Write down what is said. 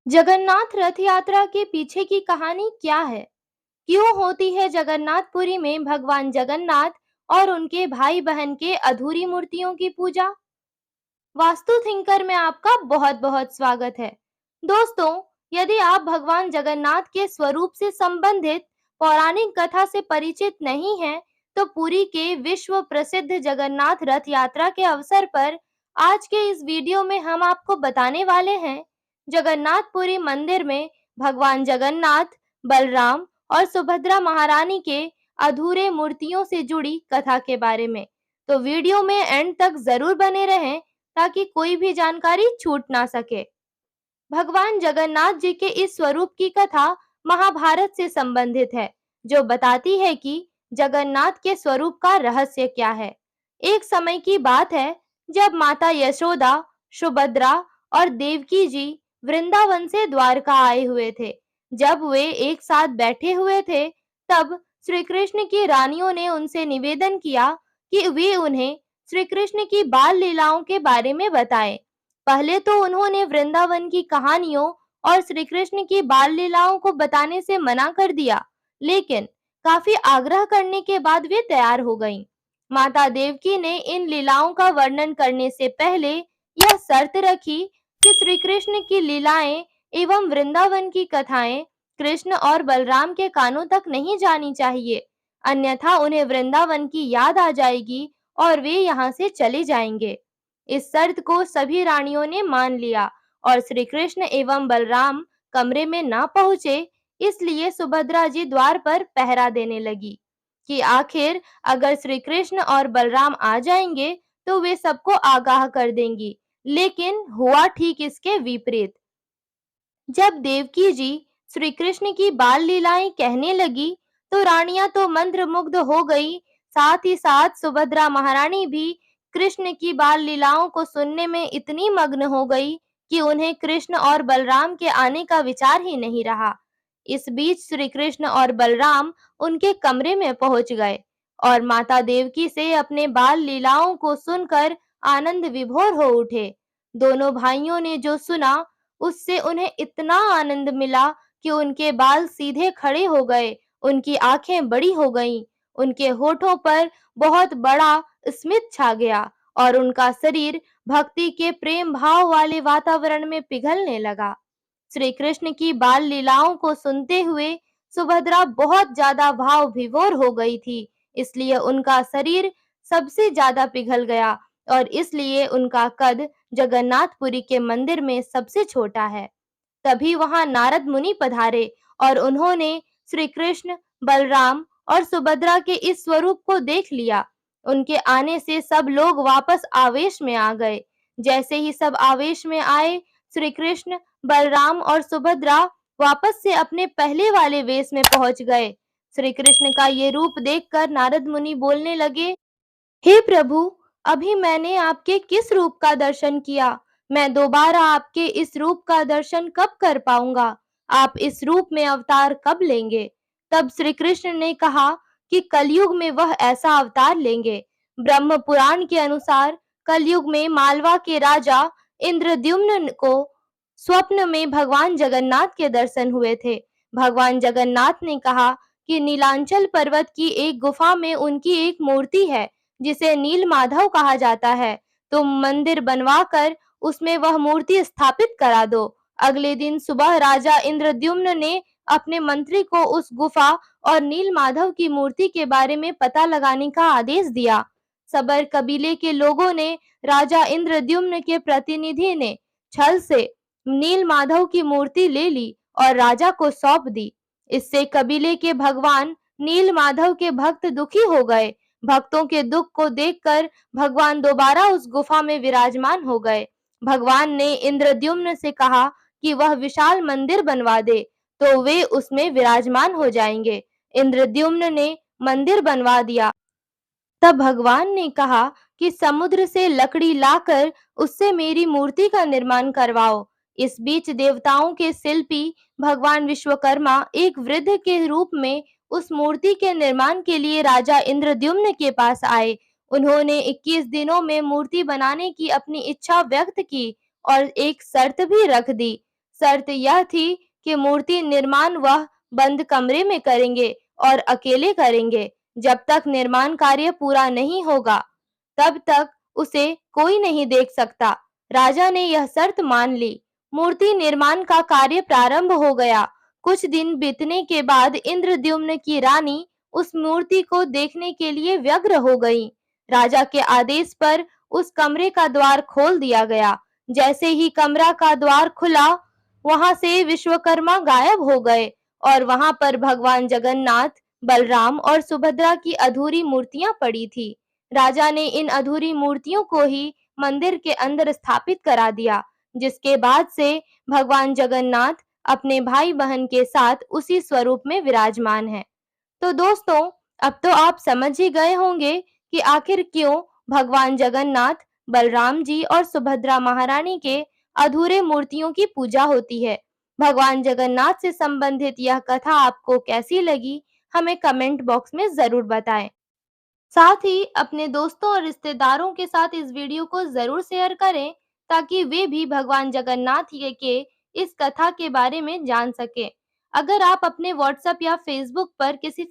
जगन्नाथ रथ यात्रा के पीछे की कहानी क्या है? क्यों होती है जगन्नाथपुरी में भगवान जगन्नाथ और उनके भाई बहन के अधूरी मूर्तियों की पूजा? वास्तु थिंकर में आपका बहुत बहुत स्वागत है। दोस्तों, यदि आप भगवान जगन्नाथ के स्वरूप से संबंधित पौराणिक कथा से परिचित नहीं हैं, तो पुरी के विश्व प्रसिद्ध जगन्नाथ रथ यात्रा के अवसर पर आज के इस वीडियो में हम आपको बताने वाले हैं जगन्नाथपुरी मंदिर में भगवान जगन्नाथ, बलराम और सुभद्रा महारानी के अधूरे मूर्तियों से जुड़ी कथा के बारे में। तो वीडियो में एंड तक जरूर बने रहें ताकि कोई भी जानकारी छूट ना सके। भगवान जगन्नाथ जी के इस स्वरूप की कथा महाभारत से संबंधित है, जो बताती है कि जगन्नाथ के स्वरूप का रहस्य क्या है। एक समय की बात है जब माता यशोदा, सुभद्रा और देवकी जी वृंदावन से द्वारका आए हुए थे। जब वे एक साथ बैठे हुए थे, तब श्री कृष्ण की रानियों ने उनसे निवेदन किया कि वे उन्हें श्री कृष्ण की बाल लीलाओं के बारे में बताएं। पहले तो उन्होंने वृंदावन की कहानियों और श्री कृष्ण की बाल लीलाओं को बताने से मना कर दिया, लेकिन काफी आग्रह करने के बाद वे तैयार हो गईं। माता देवकी ने इन लीलाओं का वर्णन करने से पहले यह शर्त रखी कि श्री कृष्ण की लीलाएं एवं वृंदावन की कथाएं कृष्ण और बलराम के कानों तक नहीं जानी चाहिए, अन्यथा उन्हें वृंदावन की याद आ जाएगी और वे यहाँ से चले जाएंगे। इस शर्त को सभी रानियों ने मान लिया और श्री कृष्ण एवं बलराम कमरे में ना पहुंचे, इसलिए सुभद्रा जी द्वार पर पहरा देने लगी कि आखिर अगर श्री कृष्ण और बलराम आ जाएंगे तो वे सबको आगाह कर देंगी। लेकिन हुआ ठीक इसके विपरीत। जब देवकी जी श्री कृष्ण की बाल लीलाएं कहने लगी, तो रानियां तो मंत्रमुग्ध हो गई, साथ ही साथ सुभद्रा महारानी भी कृष्ण की बाल लीलाओं को सुनने में इतनी मग्न हो गई कि उन्हें कृष्ण और बलराम के आने का विचार ही नहीं रहा। इस बीच श्री कृष्ण और बलराम उनके कमरे में पहुंच गए और माता देवकी से अपने बाल लीलाओं को सुनकर आनंद विभोर हो उठे। दोनों भाइयों ने जो सुना, उससे उन्हें इतना आनंद मिला कि उनके बाल सीधे खड़े हो गए, उनकी आंखें बड़ी हो गईं, उनके होठों पर बहुत बड़ा स्मित छा गया और उनका शरीर भक्ति के प्रेम भाव वाले वातावरण में पिघलने लगा। श्री कृष्ण की बाल लीलाओं को सुनते हुए सुभद्रा बहुत ज्यादा भाव विभोर हो गई थी, इसलिए उनका शरीर सबसे ज्यादा पिघल गया और इसलिए उनका कद जगन्नाथपुरी के मंदिर में सबसे छोटा है। तभी वहां नारद मुनि पधारे और उन्होंने श्री कृष्ण, बलराम और सुभद्रा के इस स्वरूप को देख लिया। उनके आने से सब लोग वापस आवेश में आ गए। जैसे ही सब आवेश में आए, श्री कृष्ण, बलराम और सुभद्रा वापस से अपने पहले वाले वेश में पहुंच गए। श्री कृष्ण का ये रूप देखकर नारद मुनि बोलने लगे, हे प्रभु, अभी मैंने आपके किस रूप का दर्शन किया? मैं दोबारा आपके इस रूप का दर्शन कब कर पाऊंगा? आप इस रूप में अवतार कब लेंगे? तब श्री कृष्ण ने कहा कि कलयुग में वह ऐसा अवतार लेंगे। ब्रह्म पुराण के अनुसार कलयुग में मालवा के राजा इंद्रद्युम्न को स्वप्न में भगवान जगन्नाथ के दर्शन हुए थे। भगवान जगन्नाथ ने कहा कि नीलांचल पर्वत की एक गुफा में उनकी एक मूर्ति है, जिसे नील माधव कहा जाता है। तुम मंदिर बनवाकर उसमें वह मूर्ति स्थापित करा दो। अगले दिन सुबह राजा इंद्रद्युम्न ने अपने मंत्री को उस गुफा और नील माधव की मूर्ति के बारे में पता लगाने का आदेश दिया। सबर कबीले के लोगों ने राजा इंद्रद्युम्न के प्रतिनिधि ने छल से नील माधव की मूर्ति ले ली और राजा को सौंप दी। इससे कबीले के भगवान नील माधव के भक्त दुखी हो गए। भक्तों के दुख को देखकर भगवान दोबारा उस गुफा में विराजमान हो गए। भगवान ने इंद्रद्युम्न से कहा कि वह विशाल मंदिर बनवा दे, तो वे उसमें विराजमान हो जाएंगे। इंद्रद्युम्न ने मंदिर बनवा दिया। तब भगवान ने कहा कि समुद्र से लकड़ी लाकर उससे मेरी मूर्ति का निर्माण करवाओ। इस बीच देवताओं के शिल्पी भगवान विश्वकर्मा एक वृद्ध के रूप में उस मूर्ति के निर्माण के लिए राजा इंद्रद्युम्न के पास आए। उन्होंने 21 दिनों में मूर्ति बनाने की अपनी इच्छा व्यक्त की और एक शर्त भी रख दी। शर्त यह थी कि मूर्ति निर्माण वह बंद कमरे में करेंगे और अकेले करेंगे। जब तक निर्माण कार्य पूरा नहीं होगा, तब तक उसे कोई नहीं देख सकता। राजा ने यह शर्त मान ली। मूर्ति निर्माण का कार्य प्रारंभ हो गया। कुछ दिन बीतने के बाद इंद्रद्युम्न की रानी उस मूर्ति को देखने के लिए व्यग्र हो गई। राजा के आदेश पर उस कमरे का द्वार खोल दिया गया। जैसे ही कमरा का द्वार खुला, वहां से विश्वकर्मा गायब हो गए और वहां पर भगवान जगन्नाथ, बलराम और सुभद्रा की अधूरी मूर्तियां पड़ी थी। राजा ने इन अधूरी मूर्तियों को ही मंदिर के अंदर स्थापित करा दिया, जिसके बाद से भगवान जगन्नाथ अपने भाई बहन के साथ उसी स्वरूप में विराजमान है। तो दोस्तों, अब तो आप समझ ही गए होंगे कि आखिर क्यों भगवान जगन्नाथ, बलराम जी और सुभद्रा महारानी के अधूरे मूर्तियों की पूजा होती है। भगवान जगन्नाथ से संबंधित यह कथा आपको कैसी लगी, हमें कमेंट बॉक्स में ज़रूर बताएं। साथ ही अपने दोस्तों और रिश्तेदारों के साथ इस वीडियो को ज़रूर शेयर करें, ताकि वे भी भगवान जगन्नाथ के इस कथा के बारे में जान सकें। अगर आप अपने व्हाट्सएप या फेसबुक पर किसी